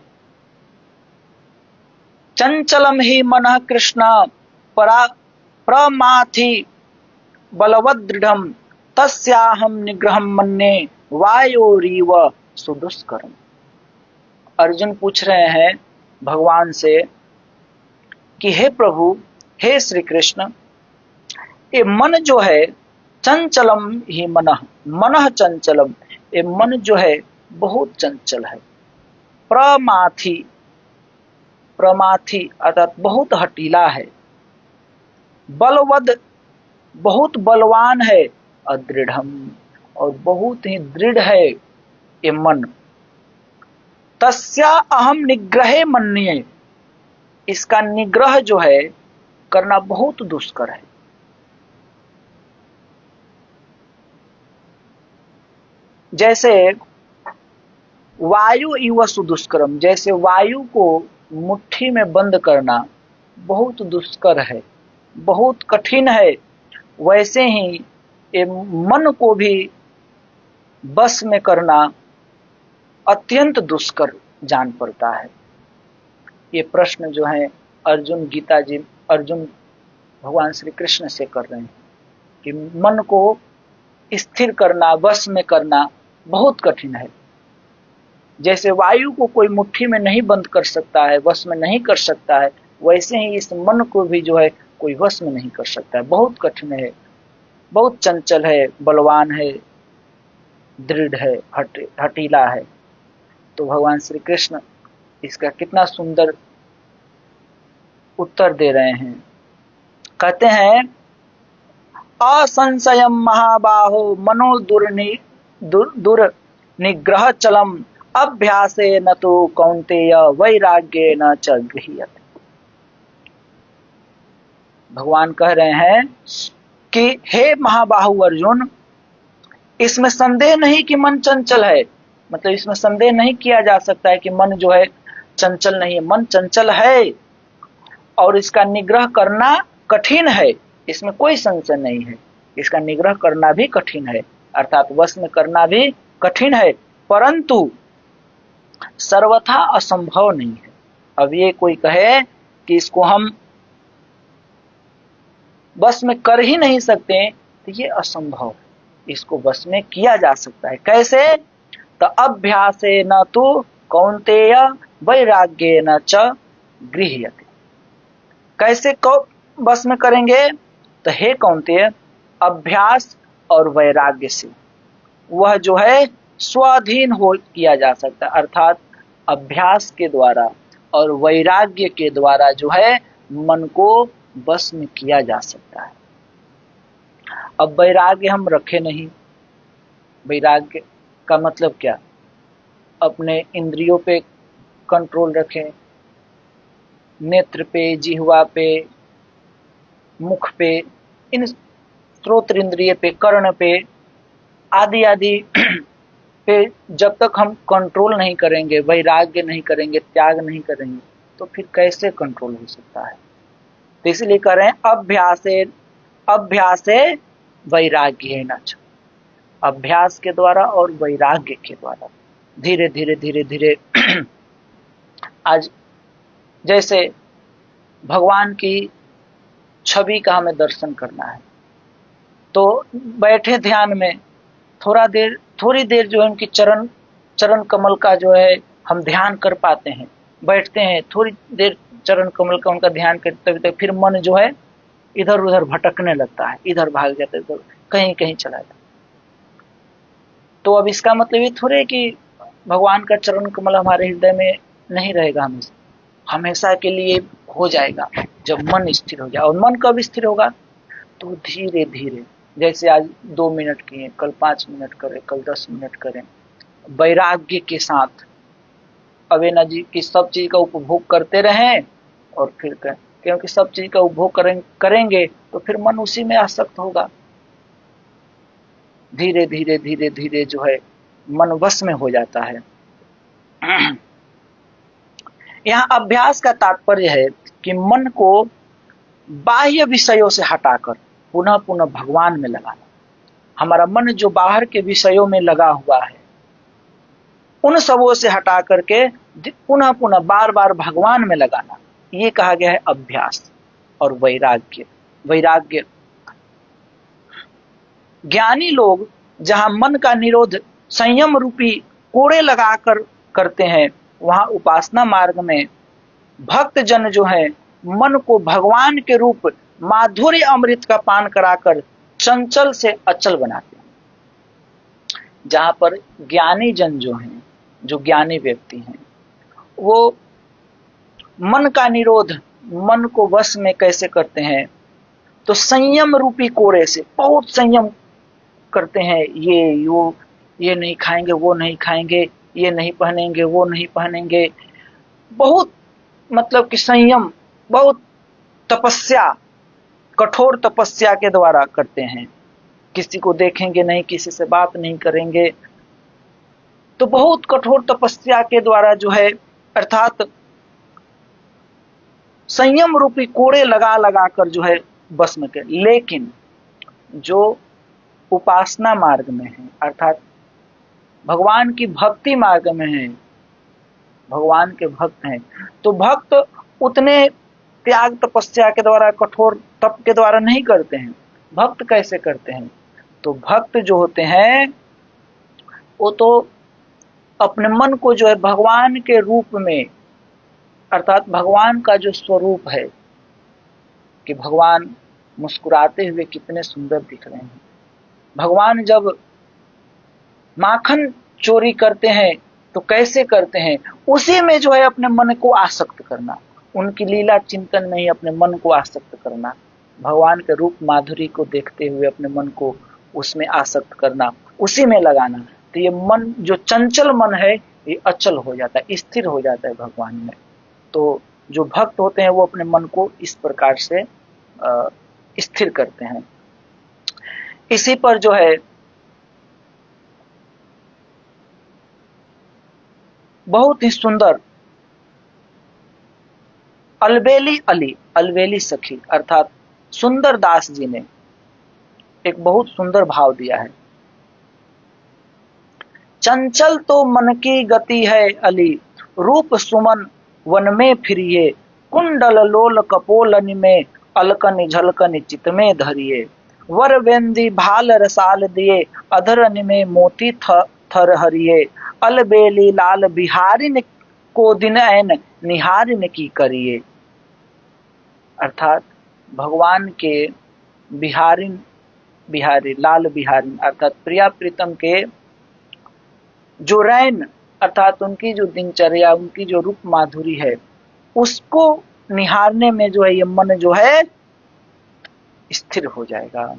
चंचलम ही मनः कृष्ण परा प्रमाथि बलवदृढ़ तस्याहम निग्रहम मन्ये वायोरीव सुदुष्करम। अर्जुन पूछ रहे हैं भगवान से कि हे प्रभु, हे श्री कृष्ण, ये मन जो है चंचलम ही मनः चंचलम, ये मन जो है बहुत चंचल है। प्रमाथि अर्थात बहुत हटीला है। बलवद बहुत बलवान है। अदृढ़म और बहुत ही दृढ़ है ये मन। तस्या अहम निग्रहे मन्ये, इसका निग्रह जो है करना बहुत दुष्कर है। जैसे वायु इव सुदुष्करम, जैसे वायु को मुट्ठी में बंद करना बहुत दुष्कर है, बहुत कठिन है, वैसे ही ये मन को भी बस में करना अत्यंत दुष्कर जान पड़ता है। ये प्रश्न जो है अर्जुन भगवान श्री कृष्ण से कर रहे हैं कि मन को स्थिर करना, वश में करना बहुत कठिन है। जैसे वायु को कोई मुट्ठी में नहीं बंद कर सकता है, वश में नहीं कर सकता है, वैसे ही इस मन को भी जो है कोई वश में नहीं कर सकता है। बहुत कठिन है, बहुत चंचल है, बलवान है, दृढ़ है, हटीला है। तो भगवान श्री कृष्ण इसका कितना सुंदर उत्तर दे रहे हैं। कहते हैं, असंशयम महाबाहो मनो दुर्निग्रह चलम अभ्यासे न तो कौन्तेय वैराग्ये न च गृह्यते। भगवान कह रहे हैं कि हे महाबाहु अर्जुन, इसमें संदेह नहीं कि मन चंचल है, मतलब इसमें संदेह नहीं किया जा सकता है कि मन जो है चंचल नहीं है। मन चंचल है और इसका निग्रह करना कठिन है, इसमें कोई संशय नहीं है। इसका निग्रह करना भी कठिन है, अर्थात वश में करना भी कठिन है, परंतु सर्वथा असंभव नहीं है। अब ये कोई कहे कि इसको हम बस में कर ही नहीं सकते, तो ये असंभव है। इसको बस में किया जा सकता है। कैसे? तो अभ्यासे न तो कौन्तेय वैराग्ये न च गृह्यते। कैसे बस में करेंगे? तो हे कौन्तेय, अभ्यास और वैराग्य से वह जो है स्वाधीन हो किया जा सकता है, अर्थात अभ्यास के द्वारा और वैराग्य के द्वारा जो है मन को बस में किया जा सकता है। अब वैराग्य हम रखे नहीं। वैराग्य का मतलब क्या? अपने इंद्रियों पे कंट्रोल रखें, नेत्र पे, जिह्वा पे, मुख पे, इन श्रोत्र इंद्रिय पे, कर्ण पे, आदि आदि पे जब तक हम कंट्रोल नहीं करेंगे, वैराग्य नहीं करेंगे, त्याग नहीं करेंगे, तो फिर कैसे कंट्रोल हो सकता है? तो इसलिए कह रहे हैं अभ्यासे वैराग्य न च, अभ्यास के द्वारा और वैराग्य के द्वारा धीरे धीरे धीरे धीरे आज जैसे भगवान की छवि का हमें दर्शन करना है, तो बैठे ध्यान में थोड़ी देर जो है उनकी चरण कमल का जो है हम ध्यान कर पाते हैं, बैठते हैं थोड़ी देर चरण कमल का उनका ध्यान करते हुए, फिर मन जो है इधर उधर भटकने लगता है, इधर भाग जाता है, इधर कहीं कहीं चला जाता है। तो अब इसका मतलब ये थोड़े कि भगवान का चरण कमल हमारे हृदय में नहीं रहेगा हमेशा, हमेशा के लिए हो जाएगा जब मन स्थिर हो जाए। और मन कब स्थिर होगा? तो धीरे धीरे, जैसे आज 2 मिनट किए, कल 5 मिनट करें, कल 10 मिनट करें, वैराग्य के साथ अवेना जी की सब चीज का उपभोग करते रहें और फिर करें, क्योंकि सब चीज का उपभोग करेंगे तो फिर मन उसी में आसक्त होगा। धीरे धीरे धीरे धीरे जो है मन वश में हो जाता है। यहाँ अभ्यास का तात्पर्य है कि मन को बाह्य विषयों से हटाकर पुनः पुनः भगवान में लगाना। हमारा मन जो बाहर के विषयों में लगा हुआ है, उन सबों से हटा करके पुनः पुनः बार बार भगवान में लगाना, ये कहा गया है अभ्यास। और वैराग्य ज्ञानी लोग जहां मन का निरोध संयम रूपी कोड़े लगाकर करते हैं, वहां उपासना मार्ग में भक्त जन जो है मन को भगवान के रूप माधुर्य अमृत का पान कराकर चंचल से अचल बनाते हैं। जहां पर ज्ञानी जन जो हैं, जो ज्ञानी व्यक्ति हैं, वो मन का निरोध, मन को वश में कैसे करते हैं? तो संयम रूपी कोड़े से बहुत संयम करते हैं। ये नहीं खाएंगे, वो नहीं खाएंगे, ये नहीं पहनेंगे, वो नहीं पहनेंगे, बहुत मतलब कि संयम, बहुत तपस्या, कठोर तपस्या के द्वारा करते हैं। किसी को देखेंगे नहीं, किसी से बात नहीं करेंगे, तो बहुत कठोर तपस्या के द्वारा जो है, अर्थात संयम रूपी कोड़े लगा लगा कर जो है बस में कर। लेकिन जो उपासना मार्ग में है, अर्थात भगवान की भक्ति मार्ग में है, भगवान के भक्त हैं, तो भक्त उतने त्याग तपस्या के द्वारा, कठोर तप के द्वारा नहीं करते हैं। भक्त कैसे करते हैं? तो भक्त जो होते हैं वो तो अपने मन को जो है भगवान के रूप में, अर्थात भगवान का जो स्वरूप है कि भगवान मुस्कुराते हुए कितने सुंदर दिख रहे हैं, भगवान जब माखन चोरी करते हैं तो कैसे करते हैं, उसी में जो है अपने मन को आसक्त करना, उनकी लीला चिंतन में ही अपने मन को आसक्त करना, भगवान के रूप माधुरी को देखते हुए अपने मन को उसमें आसक्त करना, उसी में लगाना। तो ये मन जो चंचल मन है ये अचल हो जाता है, स्थिर हो जाता है भगवान में। तो जो भक्त होते हैं वो अपने मन को इस प्रकार से स्थिर करते हैं। इसी पर जो है बहुत ही सुंदर अलबेली सखी अर्थात सुंदर दास जी ने एक बहुत सुंदर भाव दिया है। चंचल तो मन की गति है अली, रूप सुमन वन में फिरिए, कुंडल लोल कपोलनि में अलकनि झलकनि चित में धरिए, वर वेंदी भाल रसाल दिए, अधरनि में मोती थर हरिए, अलबेली लाल बिहारिन को दिन ऐन निहारिन की करिए। अर्थात भगवान के बिहारी लाल बिहारी अर्थात प्रिया प्रीतम के जो रैन, अर्थात उनकी जो दिनचर्या, उनकी जो रूप माधुरी है, उसको निहारने में जो है ये मन जो है स्थिर हो जाएगा।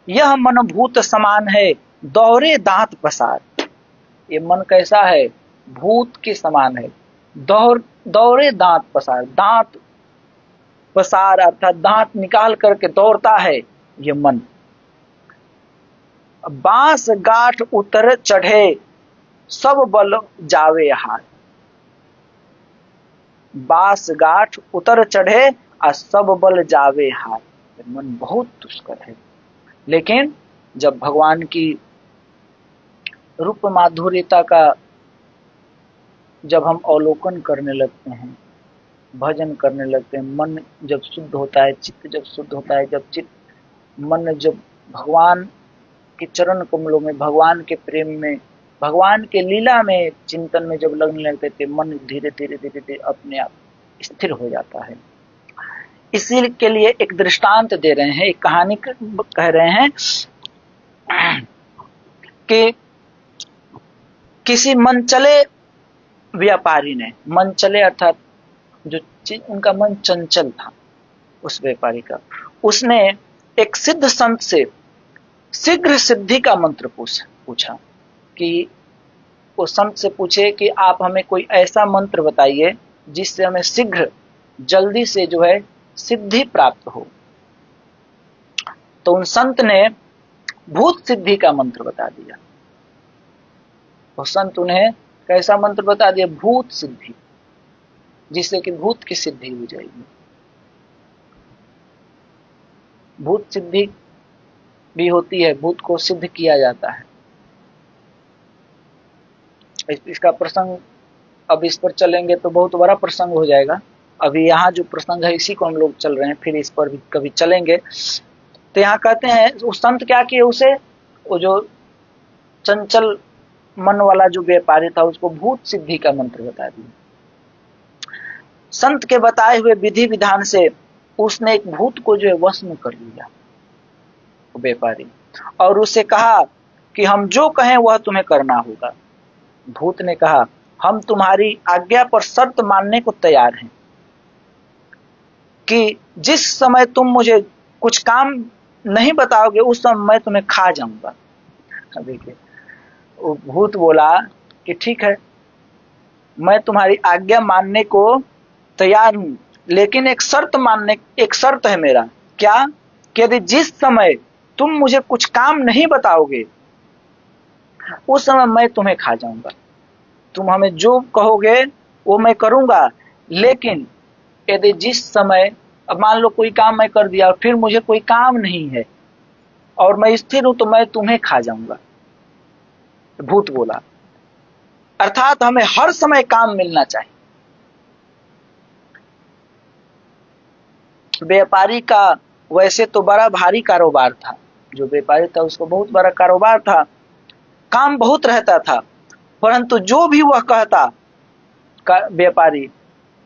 यह मन भूत समान है दोहरे दांत पसार। ये मन कैसा है? भूत के समान है, दौरे दांत पसार, दांत पसार अर्थात दांत निकाल करके दौड़ता है ये मन। बांस गांठ उतर चढ़े सब बल जावे हाथ, बांस गांठ उतर चढ़े और सब बल जावे हाथ। मन बहुत दुष्कर है। लेकिन जब भगवान की रूप माधुर्यता का जब हम अवलोकन करने लगते हैं, भजन करने लगते हैं, मन जब शुद्ध होता है, चित्त जब शुद्ध होता है, जब मन जब भगवान के चरण कमलों में, भगवान के प्रेम में, भगवान के लीला में, चिंतन में जब लगने लगते थे, मन धीरे धीरे धीरे धीरे अपने आप स्थिर हो जाता है। इसी के लिए एक दृष्टांत दे रहे हैं, एक कहानी कह रहे हैं कि किसी मनचले व्यापारी ने, मनचले अर्थात जो उनका मन चंचल था, उस व्यापारी का, उसने एक सिद्ध संत से शीघ्र सिद्धि का मंत्र पूछा कि वो संत से पूछे कि आप हमें कोई ऐसा मंत्र बताइए जिससे हमें शीघ्र जल्दी से जो है सिद्धि प्राप्त हो। तो उन संत ने भूत सिद्धि का मंत्र बता दिया। वो संत उन्हें कैसा मंत्र बता दिया? भूत सिद्धि, जिससे कि भूत की सिद्धि हो जाएगी। भूत सिद्धि भी होती है, भूत को सिद्ध किया जाता है। इसका प्रसंग अब इस पर चलेंगे तो बहुत बड़ा प्रसंग हो जाएगा। अभी यहाँ जो प्रसंग है इसी को हम लोग चल रहे हैं, फिर इस पर भी कभी चलेंगे। तो यहाँ कहते हैं उस संत क्या किए, उसे वो जो चंचल मन वाला जो व्यापारी था उसको भूत सिद्धि का मंत्र बता दिया। संत के बताए हुए विधि विधान से उसने एक भूत को जो है वश में कर लिया व्यापारी, और उससे कहा कि हम जो कहें वह तुम्हें करना होगा। भूत ने कहा हम तुम्हारी आज्ञा पर शर्त मानने को तैयार हैं कि जिस समय तुम मुझे कुछ काम नहीं बताओगे उस समय मैं तुम्हें खा जाऊंगा। देखिए वो भूत बोला कि ठीक है, मैं तुम्हारी आज्ञा मानने को तैयार हूं, लेकिन एक शर्त है मेरा। क्या? कि यदि जिस समय तुम मुझे कुछ काम नहीं बताओगे उस समय मैं तुम्हें खा जाऊंगा। तुम हमें जो कहोगे वो मैं करूंगा, लेकिन यदि जिस समय, अब मान लो कोई काम मैं कर दिया फिर मुझे कोई काम नहीं है और मैं स्थिर हूं, तो मैं तुम्हें खा जाऊंगा। भूत बोला, अर्थात हमें हर समय काम मिलना चाहिए। व्यापारी का वैसे तो बड़ा भारी कारोबार था, जो व्यापारी था उसको बहुत बड़ा कारोबार था, काम बहुत रहता था, परंतु जो भी वह कहता व्यापारी,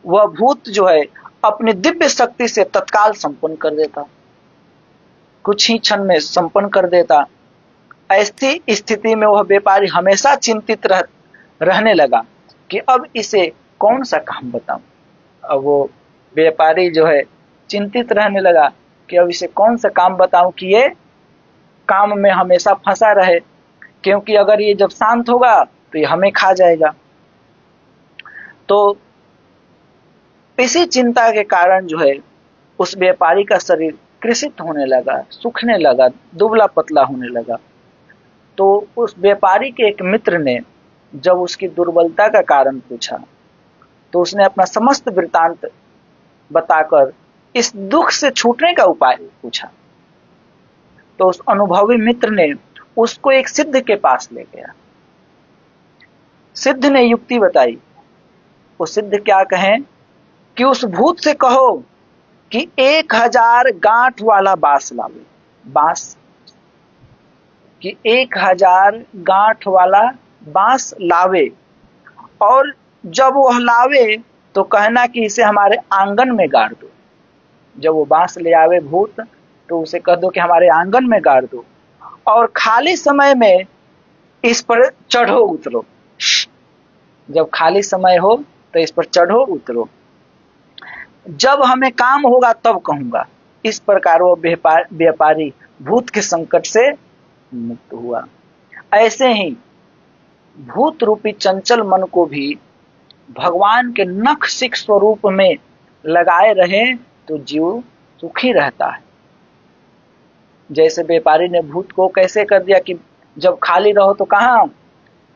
वह भूत जो है अपनी दिव्य शक्ति से तत्काल संपन्न कर देता, कुछ ही क्षण में संपन्न कर देता। ऐसी स्थिति में वह व्यापारी हमेशा चिंतित रहने लगा कि अब इसे कौन सा काम बताऊं। अब वो व्यापारी जो है चिंतित रहने लगा कि अब इसे कौन सा काम बताऊं कि ये काम में हमेशा फंसा रहे, क्योंकि अगर ये जब शांत होगा तो ये हमें खा जाएगा। तो इसी चिंता के कारण जो है उस व्यापारी का शरीर कृषित होने लगा, सूखने लगा, दुबला पतला होने लगा। तो उस व्यापारी के एक मित्र ने जब उसकी दुर्बलता का कारण पूछा तो उसने अपना समस्त वृत्तांत बताकर इस दुख से छूटने का उपाय पूछा। तो उस अनुभवी मित्र ने उसको एक सिद्ध के पास ले गया। सिद्ध ने युक्ति बताई। वो सिद्ध क्या कहें कि उस भूत से कहो कि 1000 गांठ वाला बांस लावे। बांस कि 1000 गांठ वाला बांस लावे, और जब वह लावे तो कहना कि इसे हमारे आंगन में गाड़ दो। जब वो बांस ले आवे भूत तो उसे कह दो कि हमारे आंगन में गाड़ दो, और खाली समय में इस पर चढ़ो उतरो। जब खाली समय हो तो इस पर चढ़ो उतरो, जब हमें काम होगा तब कहूंगा। इस प्रकार वो व्यापारी भूत के संकट से मुक्त हुआ। ऐसे ही भूत रूपी चंचल मन को भी भगवान के नख सिख स्वरूप में लगाए रहे तो जीव सुखी रहता है। जैसे व्यापारी ने भूत को कैसे कर दिया कि जब खाली रहो तो कहां,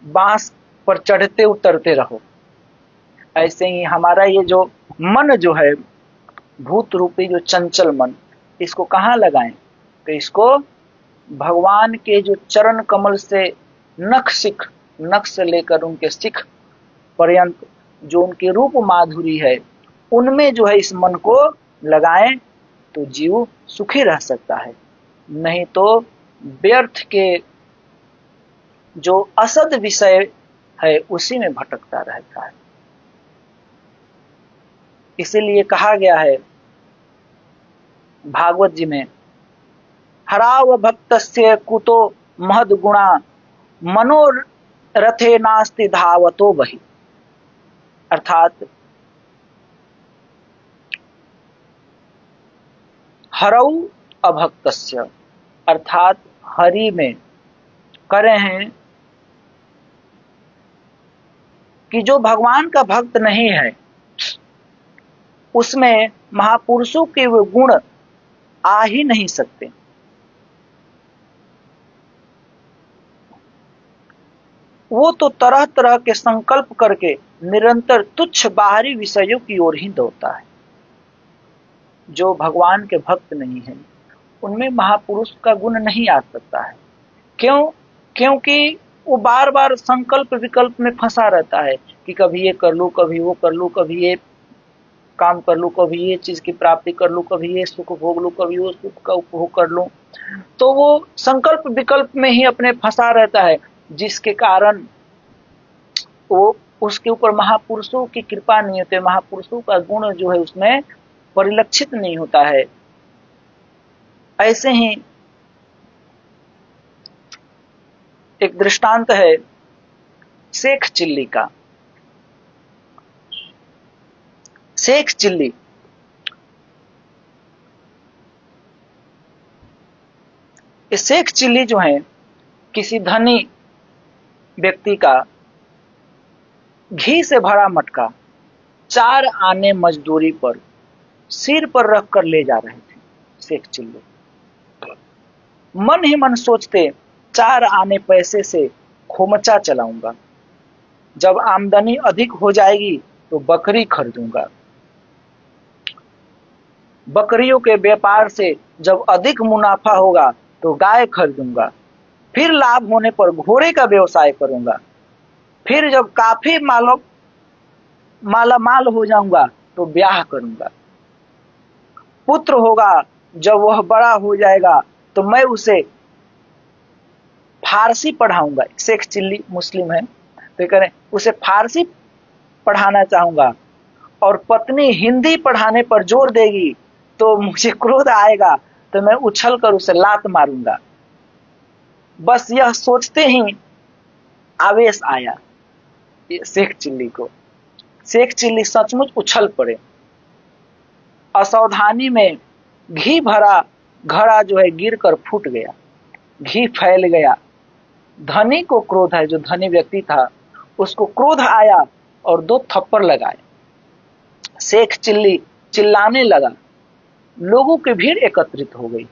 बांस पर चढ़ते उतरते रहो। ऐसे ही हमारा ये जो मन जो है भूत रूपी जो चंचल मन, इसको कहाँ लगाएं? तो इसको भगवान के जो चरण कमल से नख से लेकर उनके शिख पर्यंत जो उनके रूप माधुरी है, उनमें जो है इस मन को लगाएं तो जीव सुखी रह सकता है। नहीं तो व्यर्थ के जो असद विषय है उसी में भटकता रहता है। इसीलिए कहा गया है भागवत जी में, हराव भक्तस्य कुतो महद गुणा मनोरथे नास्ति धावतो बहि। अर्थात हरऊ अभक्तस्य, अर्थात हरि में करे हैं कि जो भगवान का भक्त नहीं है उसमें महापुरुषों के वो गुण आ ही नहीं सकते। वो तो तरह तरह के संकल्प करके निरंतर तुच्छ बाहरी विषयों की ओर ही दौड़ता है। जो भगवान के भक्त नहीं है उनमें महापुरुष का गुण नहीं आ सकता है। क्यों? क्योंकि वो बार बार संकल्प विकल्प में फंसा रहता है कि कभी ये कर लूं, कभी वो कर लूं, कभी ये काम कर लूं, कभी ये चीज की प्राप्ति कर लूं, कभी ये सुख भोग लूं, कभी वो सुख का उपभोग कर लूं। तो वो संकल्प विकल्प में ही अपने फंसा रहता है, जिसके कारण वो उसके ऊपर महापुरुषों की कृपा नहीं होती, महापुरुषों का गुण जो है उसमें परिलक्षित नहीं होता है। ऐसे ही एक दृष्टांत है शेख चिल्ली का। शेख चिल्ली ये शेख चिल्ली जो है किसी धनी व्यक्ति का घी से भरा मटका 4 आने मजदूरी पर सिर पर रख कर ले जा रहे थे। शेख चिल्ली मन ही मन सोचते 4 आने पैसे से खोमचा चलाऊंगा, जब आमदनी अधिक हो जाएगी तो बकरी खरीदूंगा, बकरियों के व्यापार से जब अधिक मुनाफा होगा तो गाय खरीदूंगा, फिर लाभ होने पर घोड़े का व्यवसाय करूंगा, फिर जब काफी मालामाल हो जाऊंगा तो ब्याह करूंगा, पुत्र होगा, जब वह बड़ा हो जाएगा तो मैं उसे फारसी पढ़ाऊंगा। शेख चिल्ली मुस्लिम है तो कह रहे उसे फारसी पढ़ाना चाहूंगा, और पत्नी हिंदी पढ़ाने पर जोर देगी तो मुझे क्रोध आएगा तो मैं उछल कर उसे लात मारूंगा। बस यह सोचते ही आवेश आया शेख चिल्ली को। शेख चिल्ली सचमुच उछल पड़े। असावधानी में घी भरा घड़ा जो है गिरकर फूट गया, घी फैल गया। धनी को क्रोध है, जो धनी व्यक्ति था उसको क्रोध आया और 2 थप्पड़ लगाए। शेख चिल्ली चिल्लाने लगा, लोगों की भीड़ एकत्रित हो गई।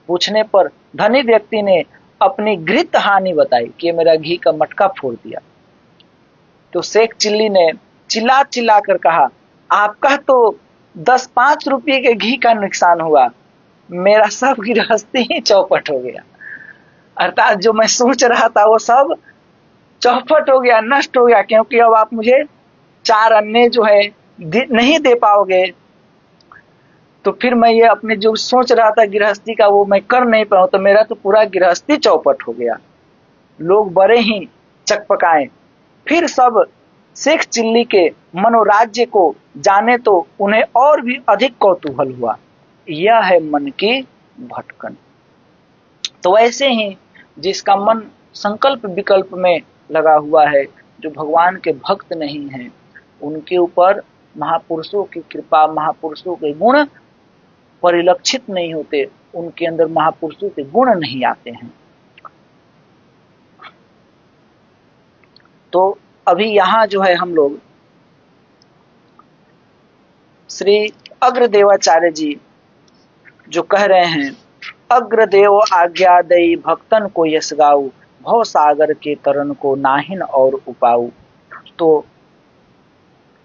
पूछने पर धनी व्यक्ति ने अपनी घृत हानि बताई कि मेरा घी का मटका फोड़ दिया। तो शेख चिल्ली ने चिल्ला चिल्ला कर कहा, आपका तो 10-5 रुपये के घी का नुकसान हुआ, मेरा सब गृहस्थी ही चौपट हो गया। अर्थात जो मैं सोच रहा था वो सब चौपट हो गया, नष्ट हो गया, क्योंकि अब आप मुझे 4 अन्य जो है नहीं दे पाओगे, तो फिर मैं ये अपने जो सोच रहा था गृहस्थी का वो मैं कर नहीं पाऊं, तो मेरा तो पूरा गृहस्थी चौपट हो गया। लोग बड़े ही चकपकाए। फिर सब शेख चिल्ली के मनोराज्य को जाने तो उन्हें और भी अधिक कौतूहल हुआ। यह है मन की भटकन। तो ऐसे ही जिसका मन संकल्प विकल्प में लगा हुआ है, जो भगवान के भक्त नहीं है, उनके ऊपर महापुरुषों की कृपा, महापुरुषों के गुण परिलक्षित नहीं होते, उनके अंदर महापुरुषों के गुण नहीं आते हैं। तो अभी यहाँ जो है हम लोग श्री अग्रदेवाचार्य जी जो कह रहे हैं, अग्रदेव आज्ञा दई भक्तन को यश गाऊ, भव सागर के तरन को नाहिन और उपाऊ। तो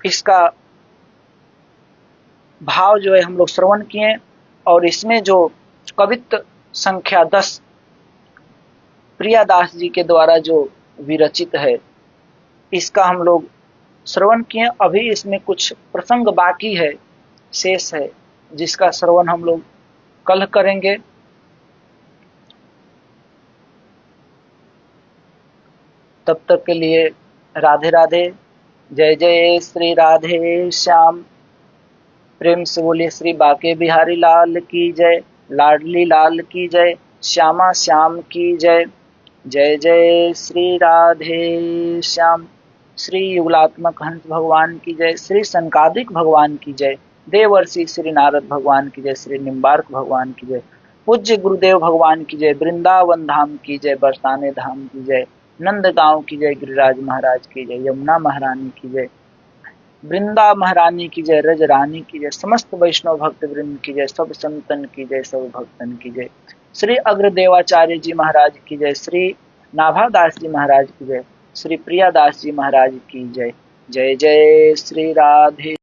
इसका भाव जो है हम लोग श्रवण किए और इसमें जो कवित्व संख्या 10 प्रियादास जी के द्वारा जो विरचित है, इसका हम लोग श्रवण किए। अभी इसमें कुछ प्रसंग बाकी है, शेष है, जिसका श्रवण हम लोग कल करेंगे। तब तक के लिए राधे राधे। जय जय श्री राधे श्याम। प्रेम से बोलिए श्री बाके बिहारी लाल की जय, लाडली लाल की जय, श्यामा श्याम की जय। जय जय श्री राधे श्याम। श्री युगलात्मक हंस भगवान की जय, श्री संकादिक भगवान की जय, देवर्षि श्री नारद भगवान की जय, श्री निम्बार्क भगवान की जय, पूज्य गुरुदेव भगवान की जय, वृंदावन धाम की जय, बरसाने धाम की जय, नंदगांव की जय, गिरिराज महाराज की जय, यमुना महारानी की जय, वृंदा महारानी की जय, रज रानी की जय, समस्त वैष्णव भक्त वृंद की जय, सब संतन की जय, सब भक्तन की जय। श्री अग्रदेवाचार्य जी महाराज की जय, श्री नाभादास जी महाराज की जय, श्री प्रियादास जी महाराज की जय। जय जय श्री राधे।